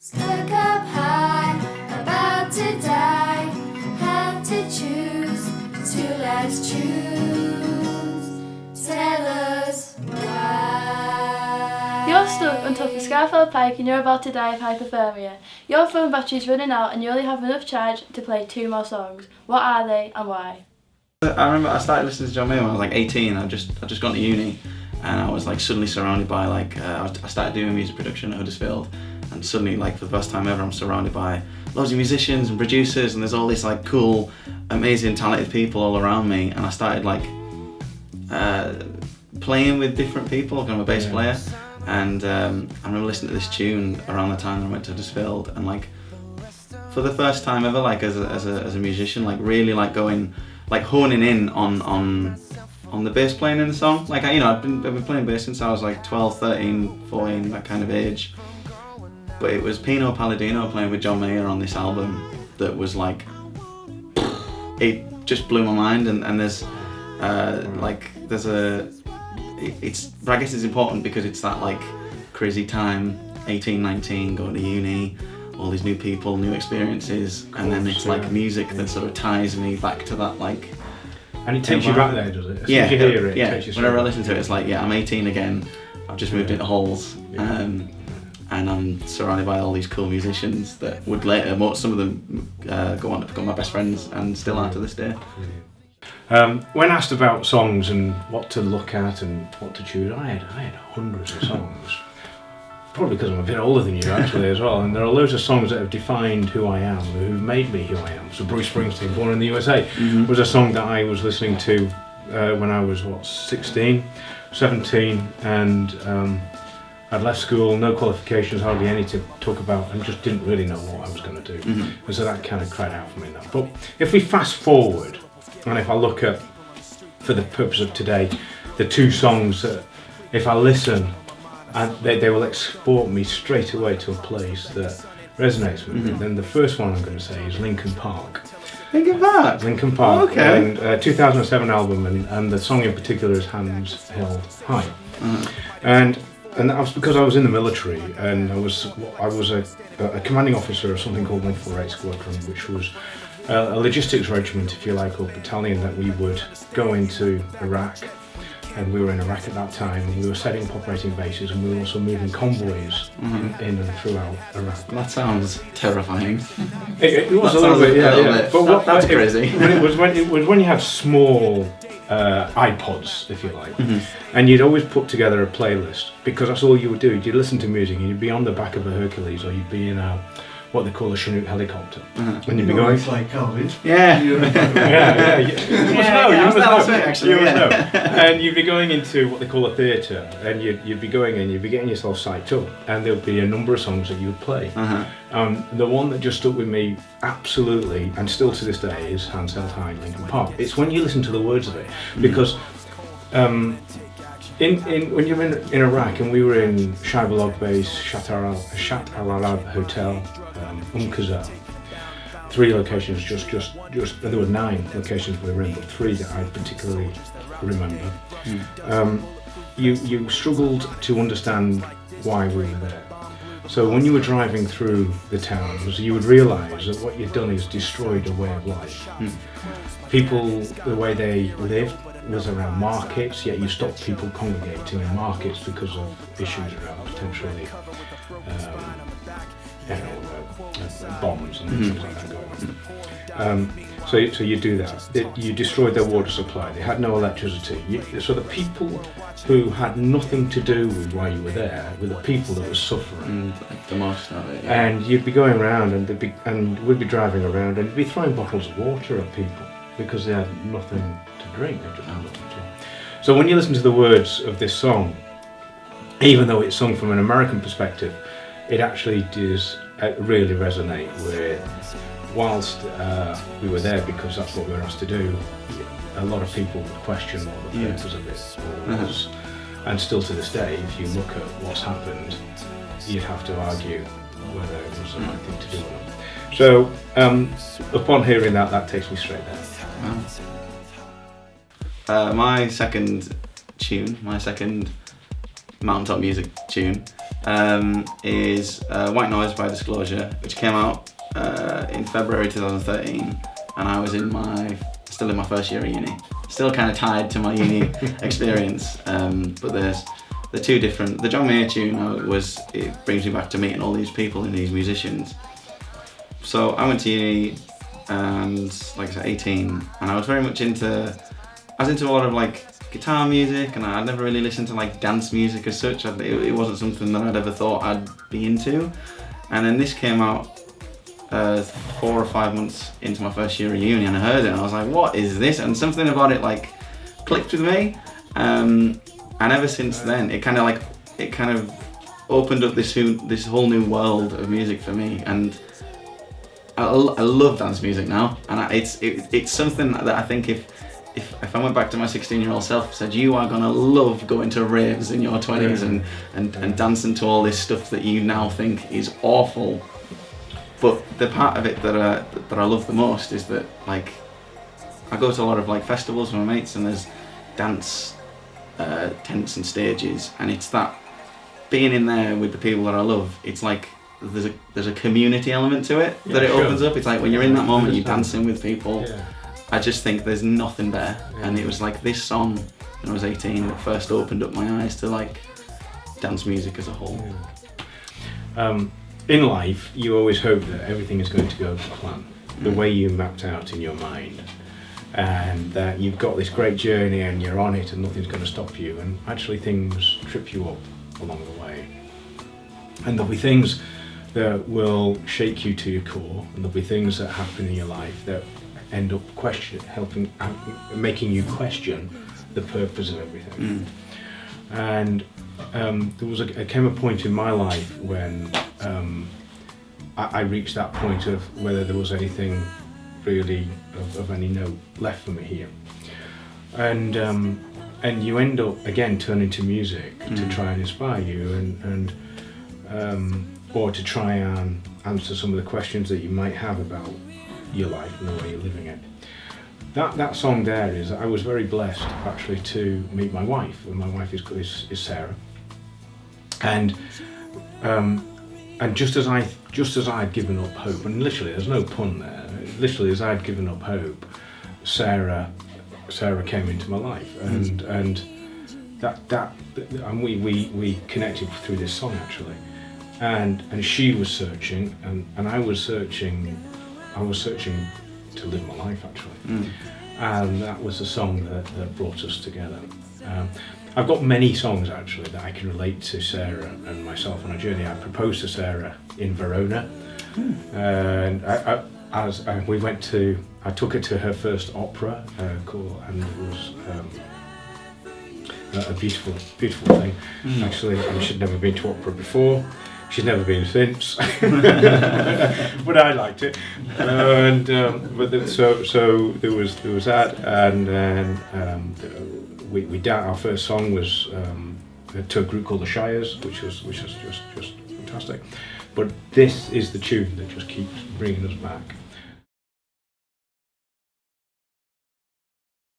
Stuck up high, about to die, have to choose two last tunes. Tell us why. You're stuck on top of Scafell Pike and you're about to die of hypothermia. Your phone battery's running out and you only have enough charge to play 2 more songs. What are they and why? I remember I started listening to John Mayer when I was like 18. I'd just gone to uni, and I was like suddenly surrounded by like I started doing music production at Huddersfield, and suddenly like for the first time ever I'm surrounded by loads of musicians and producers, and there's all these like cool, amazing, talented people all around me, and I started like playing with different people. I'm a bass player, and I remember listening to this tune around the time that I went to Huddersfield, and like for the first time ever, like as a musician, like really like going, like honing in on the bass playing in the song. Like I've been playing bass since I was like 12, 13, 14, that kind of age. But it was Pino Palladino playing with John Mayer on this album that was like, it just blew my mind. And there's but I guess it's important because it's that like crazy time, 18, 19, going to uni, all these new people, new experiences, and then it's like music that sort of ties me back to that like. And it takes you back there, does it? As soon as you hear it, it takes you whenever I listen to it, it's like, I'm 18 again. I've just moved into Hollr, and I'm surrounded by all these cool musicians that would later, some of them go on to become my best friends and still are to this day. When asked about songs and what to look at and what to choose, I had hundreds of songs. Probably because I'm a bit older than you actually as well, and there are loads of songs that have defined who I am, who've made me who I am. So Bruce Springsteen, Born in the USA, was a song that I was listening to when I was 16, 17, and I'd left school, no qualifications, hardly any to talk about, and just didn't really know what I was going to do. And so that kind of cried out for me now. But if we fast forward, and if I look at, for the purpose of today, the 2 songs that if I listen, and they will export me straight away to a place that resonates with me. Then the first one I'm going to say is Linkin Park. Linkin Park? Linkin Park. Oh, okay. And 2007 album, and the song in particular is Hands Held High. And that was because I was in the military, and I was a commanding officer of something called 148 Squadron, which was a logistics regiment, if you like, or battalion that we would go into Iraq. And we were in Iraq at that time, and we were setting up operating bases, and we were also moving convoys in and throughout Iraq. That sounds terrifying. It was a little bit, yeah. But that's crazy. It was when you had small iPods, if you like, and you'd always put together a playlist, because that's all you would do. You'd listen to music, and you'd be on the back of a Hercules, or you'd be in what they call a Chinook helicopter, and you'd be going. It's like Calvin. Yeah. You must know. And you'd be going into what they call a theatre, and you'd be going in, you'd be getting yourself psyched up, and there'd be a number of songs that you would play. The one that just stuck with me absolutely, and still to this day, is Hands Held High, Linkin Park. It's when you listen to the words of it, because when you're in Iraq, and we were in Shaibalog Base, Shat Al-Arab Hotel, Qazar. 3 locations, just there were 9 locations we were in, but 3 that I particularly remember. You struggled to understand why we were there. So when you were driving through the towns, you would realise that what you'd done is destroyed a way of life. People, the way they lived was around markets, yet you stopped people congregating in markets because of issues around potentially bombs and things like that going on. So you do that. You destroyed their water supply. They had no electricity. So the people who had nothing to do with why you were there were the people that were suffering the most of it. And you'd be going around, and we'd be driving around, and you'd be throwing bottles of water at people because they had nothing to drink. They just had nothing to drink. So when you listen to the words of this song, even though it's sung from an American perspective, it actually does really resonate with, whilst we were there because that's what we were asked to do, a lot of people would question what the purpose of it was. And still to this day, if you look at what's happened, you'd have to argue whether it was the right thing to do or not. So upon hearing that takes me straight there. My second tune, my second Mountaintop music tune is White Noise by Disclosure, which came out in February 2013, and I was still in my first year of uni. Still kind of tied to my uni experience, but there's the two different. The John Mayer tune it brings me back to meeting all these people and these musicians. So I went to uni, and like I said, 18, and I was very much into a lot of like guitar music, and I'd never really listened to like dance music as such. It wasn't something that I'd ever thought I'd be into. And then this came out 4 or 5 months into my first year of uni, and I heard it and I was like, what is this? And something about it like clicked with me, and ever since then it kind of opened up this whole new world of music for me. And I love dance music now, and it's something that I think if I went back to my 16-year-old self and said, you are gonna love going to raves in your 20s and dancing to all this stuff that you now think is awful. But the part of it that I love the most is that, like, I go to a lot of like festivals with my mates, and there's dance tents and stages, and it's that being in there with the people that I love. It's like there's a community element to it that it opens up. It's like when you're in that moment, you're dancing with people. Yeah. I just think there's nothing better. Yeah. And it was like this song when I was 18 that first opened up my eyes to like dance music as a whole. Yeah. In life, you always hope that everything is going to go to plan, the way you mapped out in your mind, and that you've got this great journey and you're on it and nothing's going to stop you, and actually things trip you up along the way. And there'll be things that will shake you to your core, and there'll be things that happen in your life that end up making you question the purpose of everything. And there came a point in my life when I reached that point of whether there was anything really of any note left for me here. And you end up again turning to music to try and inspire you and or to try and answer some of the questions that you might have about your life and the way you're living it. That song there is, I was very blessed actually to meet my wife, and my wife is Sarah. And just as I'd given up hope, and literally there's no pun there, literally as I'd given up hope, Sarah came into my life, and we connected through this song actually, and she was searching, and I was searching to live my life actually, and that was the song that brought us together. I've got many songs actually that I can relate to Sarah and myself on a journey. I proposed to Sarah in Verona, and I took her to her first opera, and it was a beautiful thing. Actually, she'd never been to opera before. She's never been since, but I liked it. So there was that, and then our first song was to a group called the Shires, which was just fantastic. But this is the tune that just keeps bringing us back.